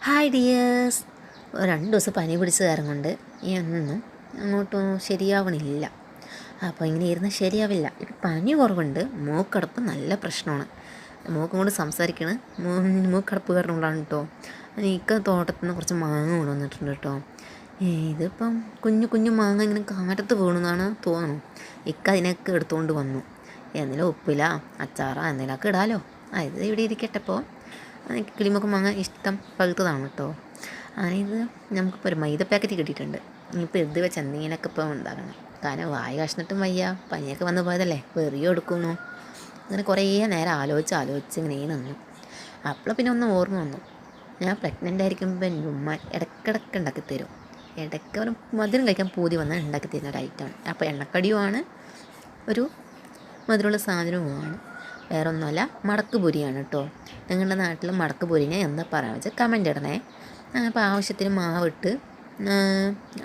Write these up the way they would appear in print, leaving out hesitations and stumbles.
Hi dears. 2 ദിവസം പനി പിടിച്ച കാരണം കൊണ്ട് ഒന്നും അങ്ങോട്ടും ശരിയാവണില്ല. അപ്പോൾ ഇങ്ങനെ ഇരുന്ന് ശരിയാവില്ല. ഇപ്പം പനി കുറവുണ്ട്, മൂക്കടപ്പ് നല്ല പ്രശ്നമാണ്. മൂക്കും കൊണ്ട് സംസാരിക്കണ മൂക്കടപ്പ് കാരണം കൊണ്ടാണ് കേട്ടോ. ഇക്ക തോട്ടത്തിൽ നിന്ന് കുറച്ച് മാങ്ങ കൊണ്ടുവന്നിട്ടുണ്ട് കേട്ടോ. ഇതിപ്പം കുഞ്ഞു കുഞ്ഞു മാങ്ങ ഇങ്ങനെ കാറ്റത്ത് വീണെന്നാണ് തോന്നുന്നു. ഇക്ക അതിനൊക്കെ എടുത്തുകൊണ്ട് വന്നു. എന്തെങ്കിലും ഉപ്പില അച്ചാറ എന്തെങ്കിലുമൊക്കെ ഇടാലോ. ഇത് ഇവിടെ ഇരിക്കട്ടെ. ഇപ്പോൾ കിളിമൊക്കെ മാങ്ങ ഇഷ്ടം പഴുത്തതാണ് കേട്ടോ. ഇത് നമുക്കിപ്പോൾ ഒരു മൈദ പാക്കറ്റ് കിട്ടിയിട്ടുണ്ട്. ഇനിയിപ്പോൾ ഇത് വെച്ച് എന്തെങ്കിലുമൊക്കെ ഇപ്പോൾ ഉണ്ടാക്കണം. കാരണം വായ കഷ്ണിട്ടും വയ്യ, പനിയൊക്കെ വന്നു പോയതല്ലേ, വെറിയോ എടുക്കുന്നു. അങ്ങനെ കുറേ നേരം ആലോചിച്ച് ഇങ്ങനെ നിന്നു. അപ്പോൾ പിന്നെ ഒന്ന് ഓർമ്മ വന്നു, ഞാൻ പ്രഗ്നൻ്റ് ആയിരിക്കുമ്പോൾ എൻ്റെ ഉമ്മ ഇടയ്ക്കിടയ്ക്ക് ഉണ്ടാക്കി തരും. ഇടയ്ക്ക് ഒരു മധുരം കഴിക്കാൻ പൂതി വന്നാൽ ഉണ്ടാക്കി തരുന്ന ഒരു ഐറ്റമാണ്. അപ്പോൾ എണ്ണക്കടിയുമാണ്, ഒരു മധുരമുള്ള സാധനവുമാണ്. വേറെ ഒന്നുമല്ല, മടക്ക് പൊരിയാണ് കേട്ടോ. നിങ്ങളുടെ നാട്ടിൽ മടക്ക് പൊരിനെ എന്താ പറയുക വെച്ചാൽ കമൻ്റ് ഇടണേ. അപ്പോൾ ആവശ്യത്തിന് മാവിട്ട്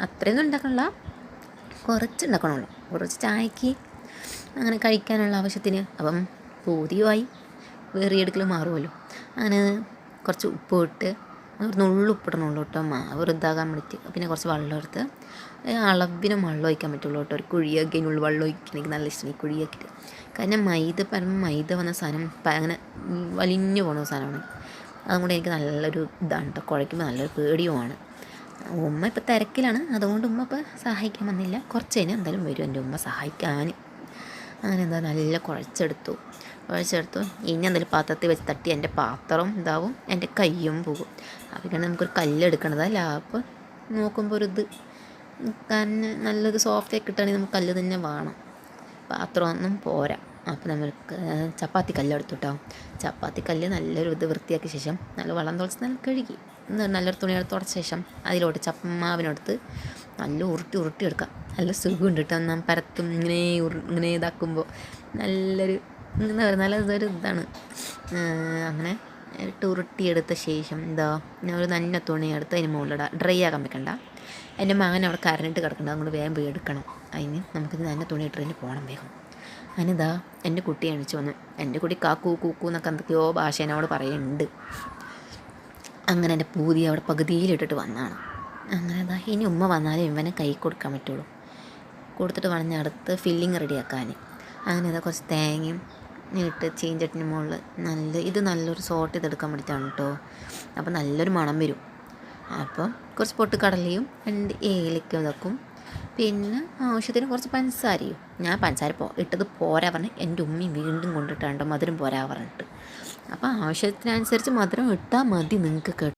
അത്രയൊന്നും ഉണ്ടാക്കണില്ല, കുറച്ച് ഉണ്ടാക്കണമല്ലോ, കുറച്ച് ചായക്ക് അങ്ങനെ കഴിക്കാനുള്ള ആവശ്യത്തിന്. അപ്പം പൂതിയുമായി വേറിയെടുക്കൽ മാറുമല്ലോ. അങ്ങനെ കുറച്ച് ഉപ്പ് ഇട്ട് ഒരു നുള്ളു ഉപ്പിടണുള്ളൂ കേട്ടോ, മാവ് വൃദ്ധാകാൻ വേണ്ടിയിട്ട്. പിന്നെ കുറച്ച് വെള്ളം എടുത്ത് അളവിന് വെള്ളം ഒഴിക്കാൻ പറ്റുള്ളൂ കേട്ടോ. ഒരു കുഴിയാക്കി അതിനുള്ള വെള്ളം ഒഴിക്കാൻ എനിക്ക് നല്ല ഇഷ്ടമാണ്, ഈ കുഴിയാക്കിയിട്ട്. കാരണം മൈദ വന്ന സാധനം അങ്ങനെ വലിഞ്ഞു പോകുന്ന സാധനമാണ്. അതുകൊണ്ട് എനിക്ക് നല്ലൊരു ഇതാണ് കേട്ടോ, കുഴയ്ക്കുമ്പോൾ നല്ലൊരു പേടിയുമാണ്. ഉമ്മ ഇപ്പോൾ തിരക്കിലാണ്, അതുകൊണ്ട് ഉമ്മ ഇപ്പോൾ സഹായിക്കാൻ വന്നില്ല. കുറച്ച് കഴിഞ്ഞാൽ എന്തായാലും വരും എൻ്റെ ഉമ്മ സഹായിക്കാൻ. അങ്ങനെ എന്താ നല്ല കുഴച്ചെടുത്തു. ഇനി എന്തായാലും പാത്രത്തിൽ വെച്ച് തട്ടി എൻ്റെ പാത്രം ഇതാവും, എൻ്റെ കയ്യും പോകും. അപ്പോൾ നമുക്കൊരു കല്ലെടുക്കണതല്ല. അപ്പോൾ നോക്കുമ്പോൾ ഒരു ഇത് കാരണം നല്ലൊരു സോഫ്റ്റ് കിട്ടുകയാണെങ്കിൽ നമുക്ക് കല്ല് തന്നെ വേണം, പാത്രമൊന്നും പോരാ. അപ്പോൾ നമ്മൾക്ക് ചപ്പാത്തി കല്ലെടുത്തു കേട്ടോ. ചപ്പാത്തി കല്ല് നല്ലൊരു ഇത് വൃത്തിയാക്കിയ ശേഷം നല്ല വെള്ളം തുളച്ച് നല്ല കഴുകി നല്ലൊരു തുണിയെടുത്ത് തുടച്ച ശേഷം അതിലോട്ട് ചപ്പമാവിനെടുത്ത് നല്ല ഉരുട്ടി എടുക്കാം. നല്ല സുഖമുണ്ട് കേട്ടോ. നാം പരത്തും ഇങ്ങനെ ഇതാക്കുമ്പോൾ നല്ലൊരു എന്താ പറയുക, നല്ലൊരു ഇതാണ്. അങ്ങനെ ഉരുട്ടിയെടുത്ത ശേഷം ഒരു നന്ന തുണിയെടുത്ത് അതിന് മുകളിലിടാം. ഡ്രൈ ആക്കാൻ വെക്കണ്ട. എൻ്റെ മകൻ അവിടെ കരണ്ടിട്ട് കിടക്കണ്ട, അതുകൊണ്ട് വേഗം പോയി എടുക്കണം. അതിന് നമുക്കിത് നന്ന തുണി ഇട്ടിട്ട് പോകണം വേഗം. അതിനിതാ എൻ്റെ കുട്ടി എണിച്ച് വന്നു. എൻ്റെ കുട്ടി കാക്കൂ കൂക്കൂ എന്നൊക്കെ എന്തൊക്കെയോ ഭാഷേനോട് പറയുന്നുണ്ട്. അങ്ങനെ എൻ്റെ പൂതി അവിടെ പകുതിയിലിട്ടിട്ട് വന്നതാണ്. അങ്ങനെ ഇനി ഉമ്മ വന്നാലും ഇവനെ കൈ കൊടുക്കാൻ പറ്റുള്ളൂ. കൊടുത്തിട്ട് വേണം ഞാൻ അടുത്ത് ഫില്ലിങ് റെഡിയാക്കാൻ. അങ്ങനെ കുറച്ച് തേങ്ങയും ഇട്ട് ചീഞ്ചട്ടിന് മുകളിൽ നല്ലൊരു സോട്ട് ചെയ്തെടുക്കാൻ വേണ്ടിയിട്ടാണ് കേട്ടോ. അപ്പോൾ നല്ലൊരു മണം വരും. അപ്പോൾ കുറച്ച് പൊട്ടുകടലയും 2 ഏലക്കും ഇതാക്കും. പിന്നെ ആവശ്യത്തിന് കുറച്ച് പഞ്ചസാരയും. ഞാൻ പഞ്ചസാര ഇട്ടത് പോരാ പറഞ്ഞ് എൻ്റെ ഉമ്മയും വീണ്ടും കൊണ്ടിട്ടാണ്ടോ മധുരം പോരാ പറഞ്ഞിട്ട്. അപ്പോൾ ആവശ്യത്തിനനുസരിച്ച് മധുരം ഇട്ടാൽ മതി നിങ്ങൾക്ക്.